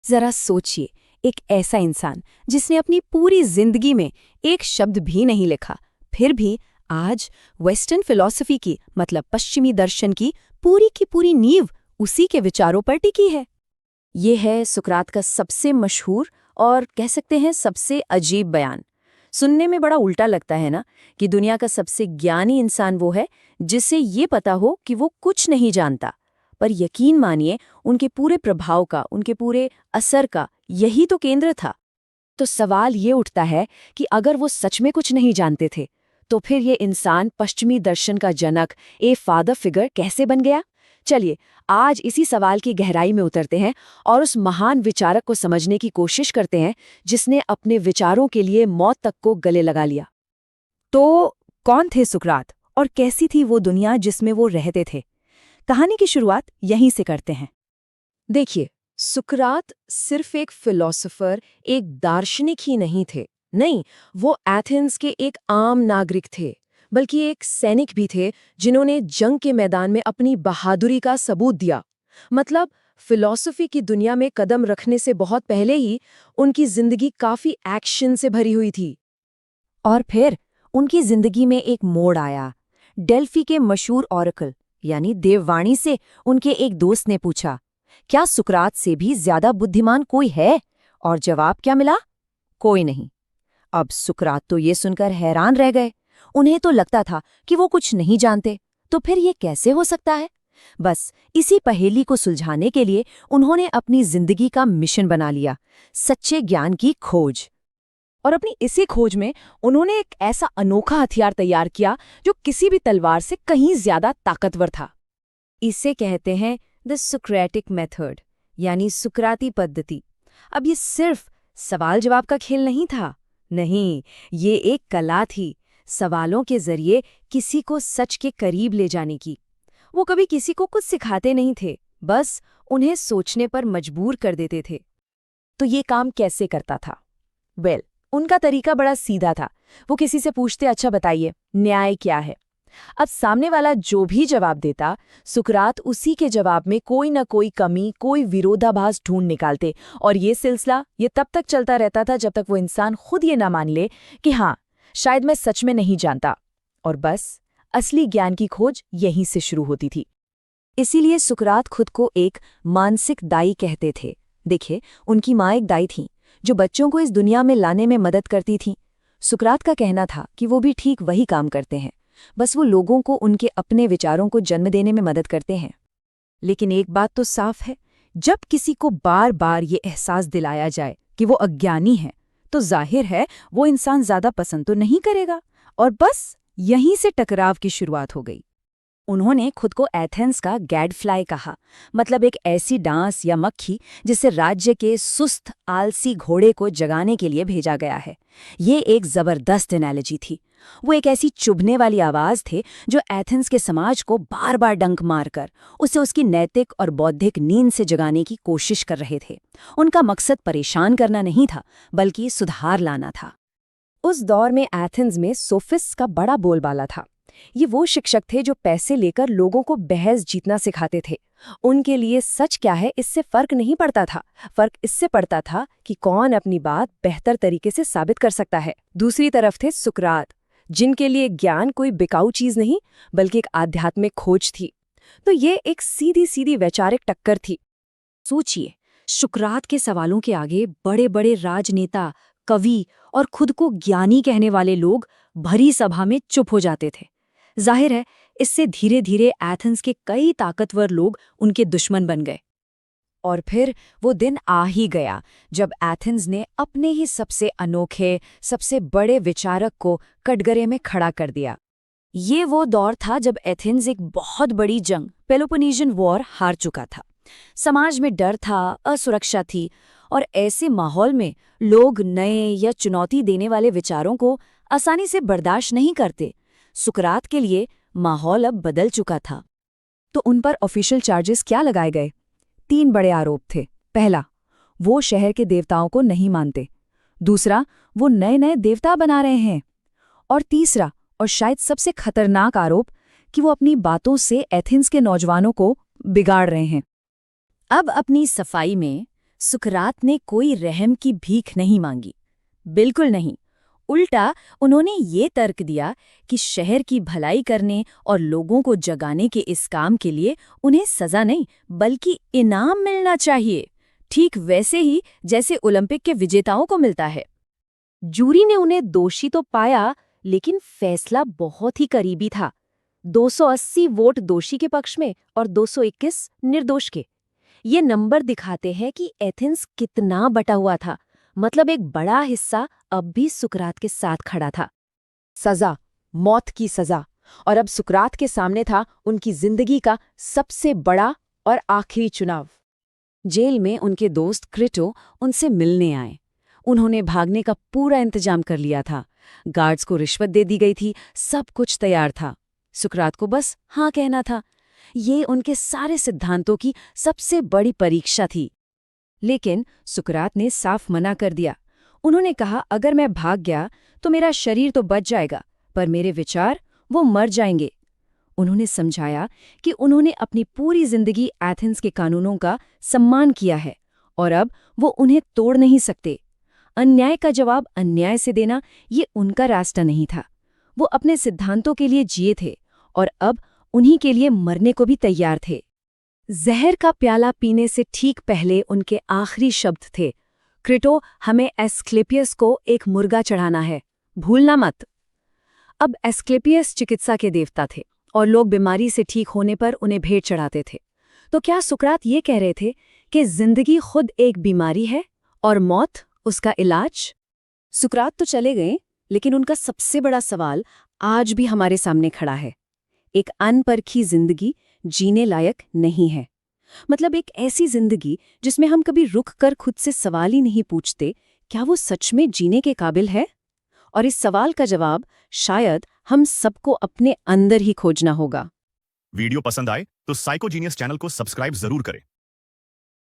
जरा सोचिए, एक ऐसा इंसान जिसने अपनी पूरी जिंदगी में एक शब्द भी नहीं लिखा, फिर भी आज वेस्टर्न फिलॉसफी की मतलब पश्चिमी दर्शन की पूरी नींव उसी के विचारों पर टिकी है। ये है सुकरात का सबसे मशहूर और कह सकते हैं सबसे अजीब बयान। सुनने में बड़ा उल्टा लगता है ना, कि दुनिया का सबसे ज्ञानी इंसान वो है जिसे ये पता हो कि वो कुछ नहीं जानता। पर यकीन मानिए, उनके पूरे प्रभाव का, उनके पूरे असर का यही तो केंद्र था। तो सवाल ये उठता है कि अगर वो सच में कुछ नहीं जानते थे, तो फिर ये इंसान पश्चिमी दर्शन का जनक, ए फादर फिगर कैसे बन गया? चलिए, आज इसी सवाल की गहराई में उतरते हैं और उस महान विचारक को समझने की कोशिश करते हैं जिसने अपने विचारों के लिए मौत तक को गले लगा लिया। तो कौन थे सुकरात और कैसी थी वो दुनिया जिसमें वो रहते थे? कहानी की शुरुआत यहीं से करते हैं। देखिए, सुकरात सिर्फ एक फिलोसोफर, एक दार्शनिक ही नहीं थे। नहीं, वो एथेंस के एक आम नागरिक थे, बल्कि एक सैनिक भी थे जिन्होंने जंग के मैदान में अपनी बहादुरी का सबूत दिया। मतलब फिलॉसफी की दुनिया में कदम रखने से बहुत पहले ही उनकी जिंदगी काफी एक्शन से भरी हुई थी। और फिर उनकी जिंदगी में एक मोड़ आया। डेल्फी के मशहूर ऑरेकल यानी देववाणी से उनके एक दोस्त ने पूछा, क्या सुकरात से भी ज्यादा बुद्धिमान कोई है? और जवाब क्या मिला? कोई नहीं। अब सुकरात तो ये सुनकर हैरान रह गए। उन्हें तो लगता था कि वो कुछ नहीं जानते, तो फिर ये कैसे हो सकता है? बस इसी पहेली को सुलझाने के लिए उन्होंने अपनी जिंदगी का मिशन बना लिया, सच्चे ज्ञान की खोज। और अपनी इसी खोज में उन्होंने एक ऐसा अनोखा हथियार तैयार किया जो किसी भी तलवार से कहीं ज्यादा ताकतवर था। इसे कहते हैं द सुक्रेटिक मेथड, यानी सुकराती पद्धति। अब ये सिर्फ सवाल जवाब का खेल नहीं था। नहीं, ये एक कला थी, सवालों के जरिए किसी को सच के करीब ले जाने की। वो कभी किसी को कुछ सिखाते नहीं थे, बस उन्हें सोचने पर मजबूर कर देते थे। तो ये काम कैसे करता था? उनका तरीका बड़ा सीधा था। वो किसी से पूछते, अच्छा बताइए, न्याय क्या है? अब सामने वाला जो भी जवाब देता, सुकरात उसी के जवाब में कोई न कोई कमी, कोई विरोधाभास ढूंढ निकालते। और ये सिलसिला तब तक चलता रहता था जब तक वो इंसान खुद ये ना मान ले कि हाँ, शायद मैं सच में नहीं जानता। और बस असली ज्ञान की खोज यहीं से शुरू होती थी। इसीलिए सुकरात खुद को एक मानसिक दाई कहते थे। देखिए, उनकी माँ एक दाई थी जो बच्चों को इस दुनिया में लाने में मदद करती थी। सुकरात का कहना था कि वो भी ठीक वही काम करते हैं, बस वो लोगों को उनके अपने विचारों को जन्म देने में मदद करते हैं। लेकिन एक बात तो साफ है, जब किसी को बार बार ये एहसास दिलाया जाए कि वो अज्ञानी है, तो जाहिर है वो इंसान ज्यादा पसंद तो नहीं करेगा। और बस यहीं से टकराव की शुरुआत हो गई। उन्होंने खुद को एथेंस का गैडफ्लाई कहा, मतलब एक ऐसी डांस या मक्खी जिसे राज्य के सुस्त आलसी घोड़े को जगाने के लिए भेजा गया है। ये एक जबरदस्त एनालॉजी थी। वो एक ऐसी चुभने वाली आवाज थे जो एथेंस के समाज को बार बार डंक मारकर उसे उसकी नैतिक और बौद्धिक नींद से जगाने की कोशिश कर रहे थे। उनका मकसद परेशान करना नहीं था, बल्कि सुधार लाना था। उस दौर में एथेंस में सोफिस्ट्स का बड़ा बोलबाला था। ये वो शिक्षक थे जो पैसे लेकर लोगों को बहस जीतना सिखाते थे। उनके लिए सच क्या है इससे फर्क नहीं पड़ता था, फर्क इससे पड़ता था कि कौन अपनी बात बेहतर तरीके से साबित कर सकता है। दूसरी तरफ थे सुकरात, जिनके लिए ज्ञान कोई बिकाऊ चीज नहीं, बल्कि एक आध्यात्मिक खोज थी। तो ये एक सीधी सीधी वैचारिक टक्कर थी। सोचिए, सुकरात के सवालों के आगे बड़े बड़े राजनेता, कवि और खुद को ज्ञानी कहने वाले लोग भरी सभा में चुप हो जाते थे। जाहिर है, इससे धीरे धीरे एथेंस के कई ताकतवर लोग उनके दुश्मन बन गए। और फिर वो दिन आ ही गया जब एथेंस ने अपने ही सबसे अनोखे, सबसे बड़े विचारक को कटघरे में खड़ा कर दिया। ये वो दौर था जब एथेंस एक बहुत बड़ी जंग, पेलोपोनेशियन वॉर, हार चुका था। समाज में डर था, असुरक्षा थी, और ऐसे माहौल में लोग नए या चुनौती देने वाले विचारों को आसानी से बर्दाश्त नहीं करते। सुकरात के लिए माहौल अब बदल चुका था। तो उन पर ऑफिशियल चार्जेस क्या लगाए गए? 3 बड़े आरोप थे। पहला, वो शहर के देवताओं को नहीं मानते। दूसरा, वो नए नए देवता बना रहे हैं। और तीसरा, और शायद सबसे खतरनाक आरोप, कि वो अपनी बातों से एथेंस के नौजवानों को बिगाड़ रहे हैं। अब अपनी सफाई में सुकरात ने कोई रहम की भीख नहीं मांगी, बिल्कुल नहीं। उल्टा उन्होंने ये तर्क दिया कि शहर की भलाई करने और लोगों को जगाने के इस काम के लिए उन्हें सजा नहीं बल्कि इनाम मिलना चाहिए, ठीक वैसे ही जैसे ओलंपिक के विजेताओं को मिलता है। जूरी ने उन्हें दोषी तो पाया, लेकिन फैसला बहुत ही करीबी था। 280 वोट दोषी के पक्ष में और 221 निर्दोष के। ये नंबर दिखाते हैं कि एथेंस कितना बटा हुआ था। मतलब एक बड़ा हिस्सा अब भी सुकरात के साथ खड़ा था। सजा, मौत की सजा, और अब सुकरात के सामने था उनकी जिंदगी का सबसे बड़ा और आखिरी चुनाव। जेल में उनके दोस्त क्रिटो उनसे मिलने आए। उन्होंने भागने का पूरा इंतजाम कर लिया था। गार्ड्स को रिश्वत दे दी गई थी, सब कुछ तैयार था। सुकरात को बस हाँ कहना था। ये उनके सारे सिद्धांतों की सबसे बड़ी परीक्षा थी। लेकिन सुकरात ने साफ मना कर दिया। उन्होंने कहा, अगर मैं भाग गया तो मेरा शरीर तो बच जाएगा, पर मेरे विचार वो मर जाएंगे। उन्होंने समझाया कि उन्होंने अपनी पूरी जिंदगी एथेंस के कानूनों का सम्मान किया है और अब वो उन्हें तोड़ नहीं सकते। अन्याय का जवाब अन्याय से देना ये उनका रास्ता नहीं था। वो अपने सिद्धांतों के लिए जिए थे और अब उन्हीं के लिए मरने को भी तैयार थे। जहर का प्याला पीने से ठीक पहले उनके आखिरी शब्द थे, क्रिटो, हमें एस्क्लेपियस को एक मुर्गा चढ़ाना है, भूलना मत। अब एस्क्लेपियस चिकित्सा के देवता थे और लोग बीमारी से ठीक होने पर उन्हें भेंट चढ़ाते थे। तो क्या सुकरात ये कह रहे थे कि जिंदगी खुद एक बीमारी है और मौत उसका इलाज? सुकरात तो चले गए, लेकिन उनका सबसे बड़ा सवाल आज भी हमारे सामने खड़ा है। एक अनपरखी जिंदगी जीने लायक नहीं है। मतलब एक ऐसी जिंदगी जिसमें हम कभी रुक कर खुद से सवाल ही नहीं पूछते, क्या वो सच में जीने के काबिल है? और इस सवाल का जवाब शायद हम सबको अपने अंदर ही खोजना होगा। वीडियो पसंद आए तो साइकोजीनियस चैनल को सब्सक्राइब जरूर करें